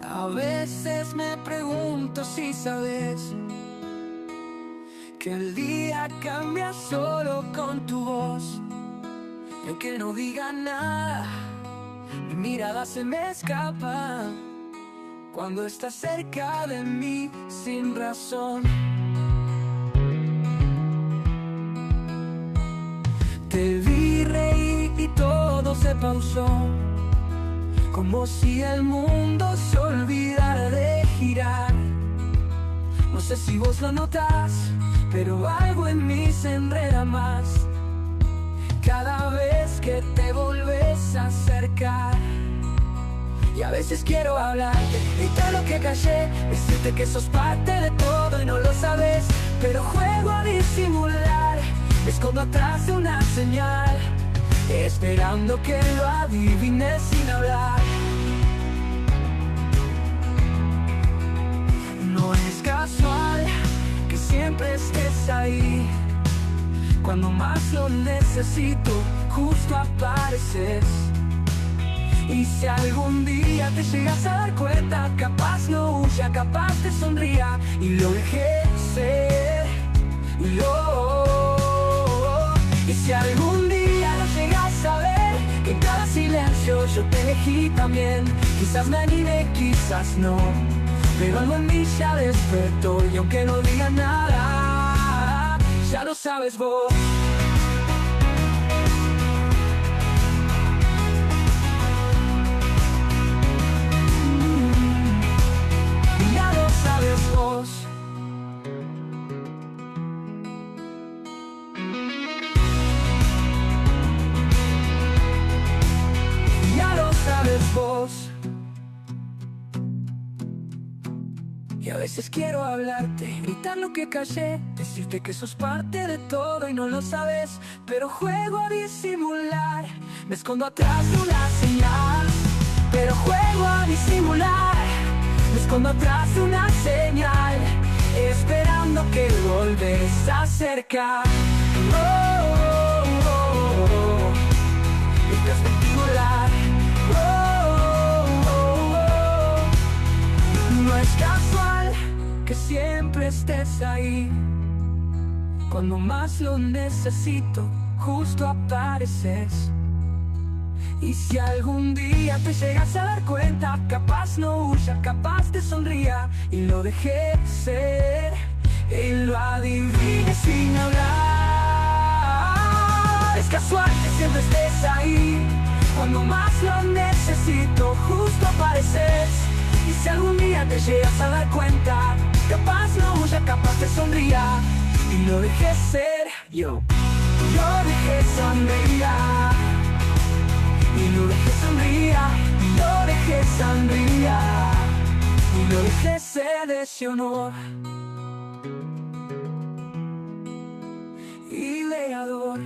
A veces me pregunto si sabes que el día cambia solo con tu voz. Y aunque no diga nada, mi mirada se me escapa cuando estás cerca de mí sin razón. Te vi reír y todo se pausó, como si el mundo se olvidara de girar. No sé si vos lo notas, pero algo en mí se enreda más cada vez que te volves a acercar. Y a veces quiero hablarte, gritar lo que callé, decirte que sos parte de todo y no lo sabes, pero juego a disimular, me escondo atrás de una señal, esperando que lo adivines sin hablar. No es casual que siempre estés ahí, cuando más lo necesito, justo apareces. Y si algún día te llegas a dar cuenta, capaz no huya, capaz te sonría y lo dejé ser. Y si algún día lo llegas a ver, que en cada silencio yo te elegí también. Quizás me anime, quizás no, pero algo en mí ya despertó. Y aunque no diga nada, ya lo sabes vos. Ya lo sabes vos. Ya lo sabes vos. Y a veces quiero hablarte, gritar lo que callé, decirte que sos parte de todo y no lo sabes, pero juego a disimular, me escondo atrás de una señal, pero juego a disimular, me escondo atrás de una señal, esperando que volves a acercar. Espectacular. No es casual que siempre estés ahí, cuando más lo necesito, justo apareces. Y si algún día te llegas a dar cuenta, capaz no huya, capaz te sonría y lo dejé ser, y lo adivines sin hablar. Es casual que siempre estés ahí, cuando más lo necesito, justo apareces. Y si algún día te llegas a dar cuenta, capaz no huya, capaz te sonría y lo dejé ser. Yo dejé sonría y lo dejé sonría, y lo dejé sonría, y lo dejé ser de ese honor y leador.